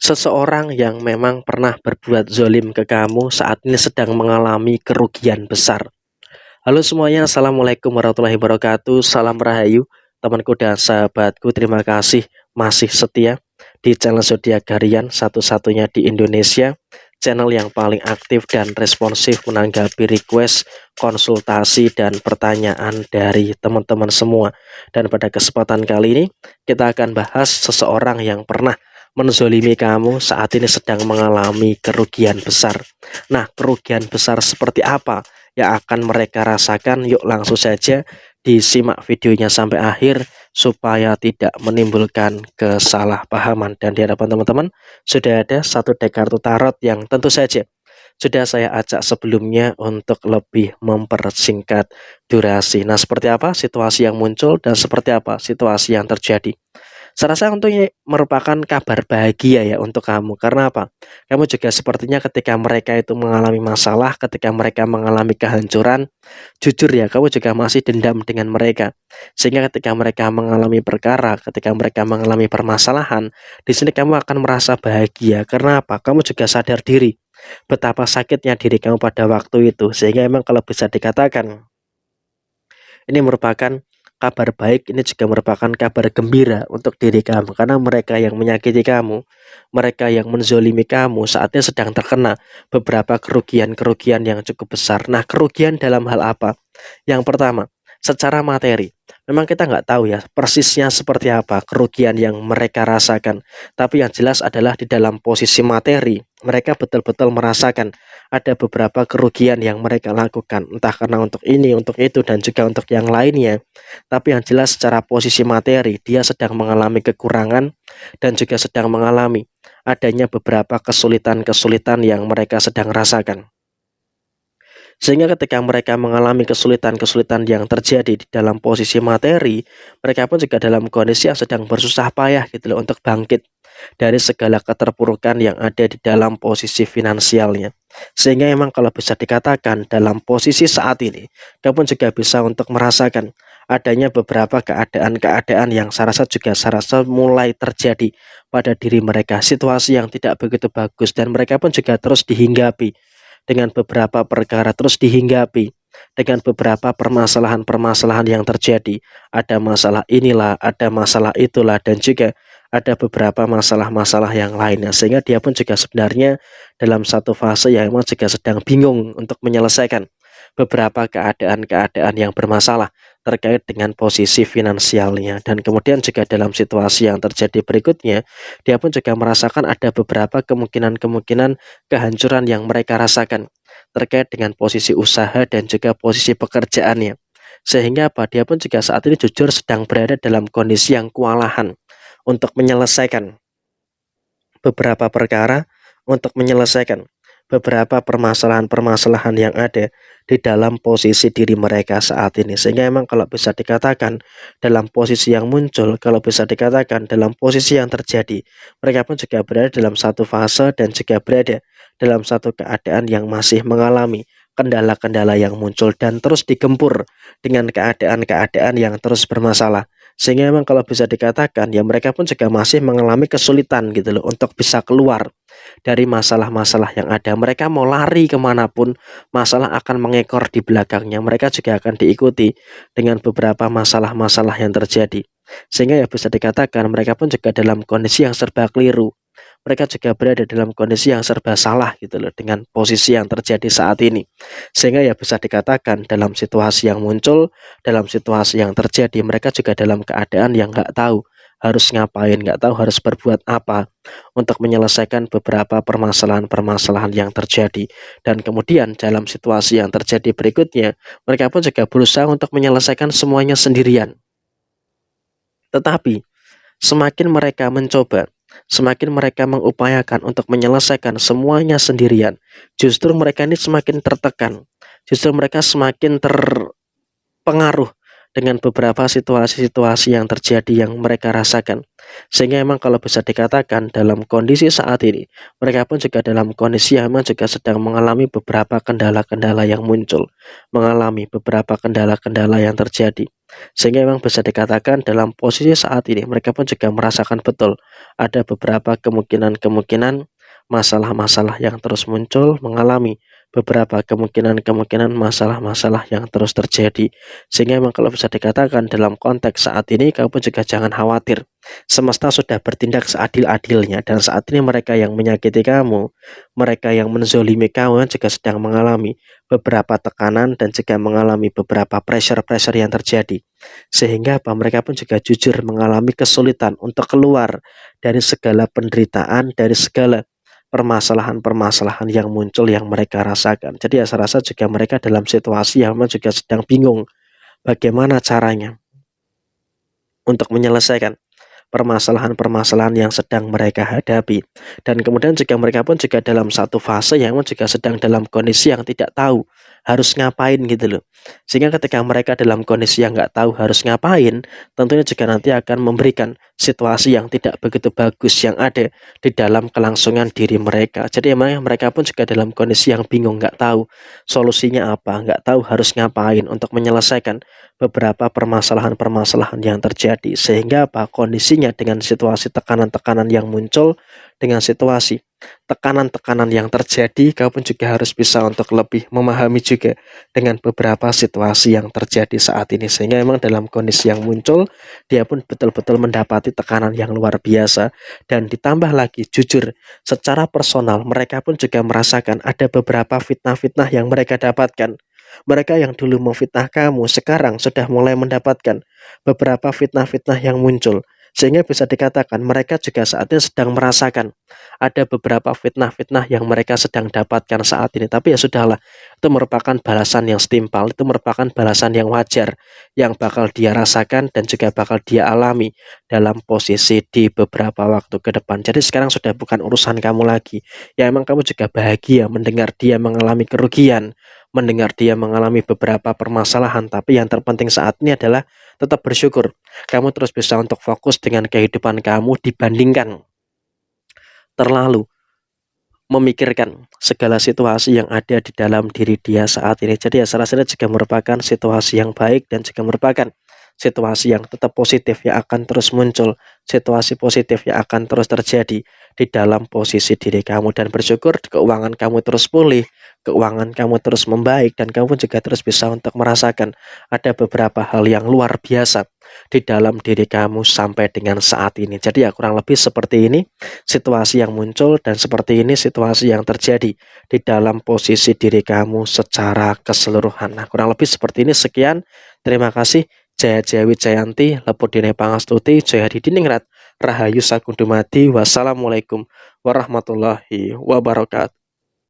Seseorang yang memang pernah berbuat zolim ke kamu saat ini sedang mengalami kerugian besar. Halo semuanya, Assalamualaikum warahmatullahi wabarakatuh. Salam Rahayu, temanku dan sahabatku. Terima kasih masih setia di channel Zodiak Harian, satu-satunya di Indonesia. Channel yang paling aktif dan responsif menanggapi request, konsultasi, dan pertanyaan dari teman-teman semua. Dan pada kesempatan kali ini, kita akan bahas seseorang yang pernah menzolimi kamu saat ini sedang mengalami kerugian besar. Nah, kerugian besar seperti apa yang akan mereka rasakan? Yuk langsung saja disimak videonya sampai akhir supaya tidak menimbulkan kesalahpahaman. Dan di hadapan teman-teman sudah ada satu deck kartu tarot yang tentu saja sudah saya ajak sebelumnya untuk lebih mempersingkat durasi. Nah, seperti apa situasi yang muncul dan seperti apa situasi yang terjadi? Saya rasa untuk ini merupakan kabar bahagia ya untuk kamu. Karena apa? Kamu juga sepertinya ketika mereka itu mengalami masalah, ketika mereka mengalami kehancuran, jujur ya, kamu juga masih dendam dengan mereka. Sehingga ketika mereka mengalami perkara, ketika mereka mengalami permasalahan, di sini kamu akan merasa bahagia. Karena apa? Kamu juga sadar diri betapa sakitnya diri kamu pada waktu itu. Sehingga emang kalau bisa dikatakan ini merupakan kabar baik, ini juga merupakan kabar gembira untuk diri kamu. Karena mereka yang menyakiti kamu, mereka yang menzolimi kamu saatnya sedang terkena beberapa kerugian-kerugian yang cukup besar. Nah, kerugian dalam hal apa? Yang pertama, secara materi. Memang kita nggak tahu ya persisnya seperti apa kerugian yang mereka rasakan. Tapi yang jelas adalah di dalam posisi materi, mereka betul-betul merasakan ada beberapa kerugian yang mereka lakukan, entah karena untuk ini, untuk itu, dan juga untuk yang lainnya. Tapi yang jelas secara posisi materi, dia sedang mengalami kekurangan dan juga sedang mengalami adanya beberapa kesulitan-kesulitan yang mereka sedang rasakan. Sehingga ketika mereka mengalami kesulitan-kesulitan yang terjadi di dalam posisi materi, mereka pun juga dalam kondisi yang sedang bersusah payah gitu loh untuk bangkit dari segala keterpurukan yang ada di dalam posisi finansialnya. Sehingga emang kalau bisa dikatakan dalam posisi saat ini, kamu juga bisa untuk merasakan adanya beberapa keadaan-keadaan yang saya rasa mulai terjadi pada diri mereka, situasi yang tidak begitu bagus, dan mereka pun juga terus dihinggapi dengan beberapa perkara, terus dihinggapi dengan beberapa permasalahan-permasalahan yang terjadi. Ada masalah inilah, ada masalah itulah, dan juga ada beberapa masalah-masalah yang lainnya. Sehingga dia pun juga sebenarnya dalam satu fase yang memang juga sedang bingung untuk menyelesaikan beberapa keadaan-keadaan yang bermasalah terkait dengan posisi finansialnya. Dan kemudian juga dalam situasi yang terjadi berikutnya, dia pun juga merasakan ada beberapa kemungkinan-kemungkinan kehancuran yang mereka rasakan terkait dengan posisi usaha dan juga posisi pekerjaannya. Sehingga apa? Dia pun juga saat ini jujur sedang berada dalam kondisi yang kewalahan untuk menyelesaikan beberapa perkara, untuk menyelesaikan beberapa permasalahan-permasalahan yang ada di dalam posisi diri mereka saat ini. Sehingga emang kalau bisa dikatakan dalam posisi yang muncul, kalau bisa dikatakan dalam posisi yang terjadi, mereka pun juga berada dalam satu fase dan juga berada dalam satu keadaan yang masih mengalami kendala-kendala yang muncul dan terus digempur dengan keadaan-keadaan yang terus bermasalah. Sehingga memang kalau bisa dikatakan ya mereka pun juga masih mengalami kesulitan gitu loh untuk bisa keluar dari masalah-masalah yang ada. Mereka mau lari kemanapun, masalah akan mengekor di belakangnya. Mereka juga akan diikuti dengan beberapa masalah-masalah yang terjadi. Sehingga ya bisa dikatakan mereka pun juga dalam kondisi yang serba keliru. Mereka juga berada dalam kondisi yang serba salah gitu loh dengan posisi yang terjadi saat ini. Sehingga ya bisa dikatakan dalam situasi yang muncul, dalam situasi yang terjadi, mereka juga dalam keadaan yang nggak tahu harus ngapain, nggak tahu harus berbuat apa untuk menyelesaikan beberapa permasalahan-permasalahan yang terjadi. Dan kemudian dalam situasi yang terjadi berikutnya, mereka pun juga berusaha untuk menyelesaikan semuanya sendirian. Tetapi semakin mereka mencoba, semakin mereka mengupayakan untuk menyelesaikan semuanya sendirian, justru mereka ini semakin tertekan, justru mereka semakin terpengaruh dengan beberapa situasi-situasi yang terjadi yang mereka rasakan. Sehingga memang kalau bisa dikatakan dalam kondisi saat ini, mereka pun juga dalam kondisi yang memang juga sedang mengalami beberapa kendala-kendala yang muncul, mengalami beberapa kendala-kendala yang terjadi. Sehingga memang bisa dikatakan dalam posisi saat ini mereka pun juga merasakan betul ada beberapa kemungkinan-kemungkinan masalah-masalah yang terus muncul, mengalami beberapa kemungkinan-kemungkinan masalah-masalah yang terus terjadi. Sehingga memang kalau bisa dikatakan dalam konteks saat ini kamu pun juga jangan khawatir. Semesta sudah bertindak seadil-adilnya dan saat ini mereka yang menyakiti kamu, mereka yang menzolimi kamu juga sedang mengalami beberapa tekanan dan juga mengalami beberapa pressure-pressure yang terjadi. Sehingga apa mereka pun juga jujur mengalami kesulitan untuk keluar dari segala penderitaan, dari segala permasalahan-permasalahan yang muncul yang mereka rasakan. Jadi saya rasa juga mereka dalam situasi yang memang juga sedang bingung bagaimana caranya untuk menyelesaikan permasalahan-permasalahan yang sedang mereka hadapi. Dan kemudian juga mereka pun juga dalam satu fase yang juga sedang dalam kondisi yang tidak tahu harus ngapain gitu loh. Sehingga ketika mereka dalam kondisi yang nggak tahu harus ngapain, tentunya juga nanti akan memberikan situasi yang tidak begitu bagus yang ada di dalam kelangsungan diri mereka. Jadi emang mereka pun juga dalam kondisi yang bingung, nggak tahu solusinya apa, nggak tahu harus ngapain untuk menyelesaikan beberapa permasalahan-permasalahan yang terjadi. Sehingga apa kondisinya dengan situasi tekanan-tekanan yang muncul, dengan situasi tekanan-tekanan yang terjadi, kamu pun juga harus bisa untuk lebih memahami juga dengan beberapa situasi yang terjadi saat ini. Sehingga memang dalam kondisi yang muncul, dia pun betul-betul mendapati tekanan yang luar biasa. Dan ditambah lagi jujur, secara personal mereka pun juga merasakan ada beberapa fitnah-fitnah yang mereka dapatkan. Mereka yang dulu memfitnah kamu sekarang sudah mulai mendapatkan beberapa fitnah-fitnah yang muncul. Sehingga bisa dikatakan mereka juga saat ini sedang merasakan ada beberapa fitnah-fitnah yang mereka sedang dapatkan saat ini. Tapi ya sudahlah, itu merupakan balasan yang setimpal, itu merupakan balasan yang wajar yang bakal dia rasakan dan juga bakal dia alami dalam posisi di beberapa waktu ke depan. Jadi sekarang sudah bukan urusan kamu lagi. Ya emang kamu juga bahagia mendengar dia mengalami kerugian, mendengar dia mengalami beberapa permasalahan, tapi yang terpenting saat ini adalah tetap bersyukur. Kamu terus bisa untuk fokus dengan kehidupan kamu dibandingkan terlalu memikirkan segala situasi yang ada di dalam diri dia saat ini. Jadi ya saya rasa juga merupakan situasi yang baik dan juga merupakan situasi yang tetap positif yang akan terus muncul, situasi positif yang akan terus terjadi di dalam posisi diri kamu. Dan bersyukur keuangan kamu terus pulih, keuangan kamu terus membaik, dan kamu juga terus bisa untuk merasakan ada beberapa hal yang luar biasa di dalam diri kamu sampai dengan saat ini. Jadi ya kurang lebih seperti ini situasi yang muncul dan seperti ini situasi yang terjadi di dalam posisi diri kamu secara keseluruhan. Nah kurang lebih seperti ini. Sekian, terima kasih. Jaya Jaya Wijayanti, Lepudine Pangastuti, Jaya Didiningrat, Rahayu Sakundumati, wassalamualaikum warahmatullahi wabarakatuh.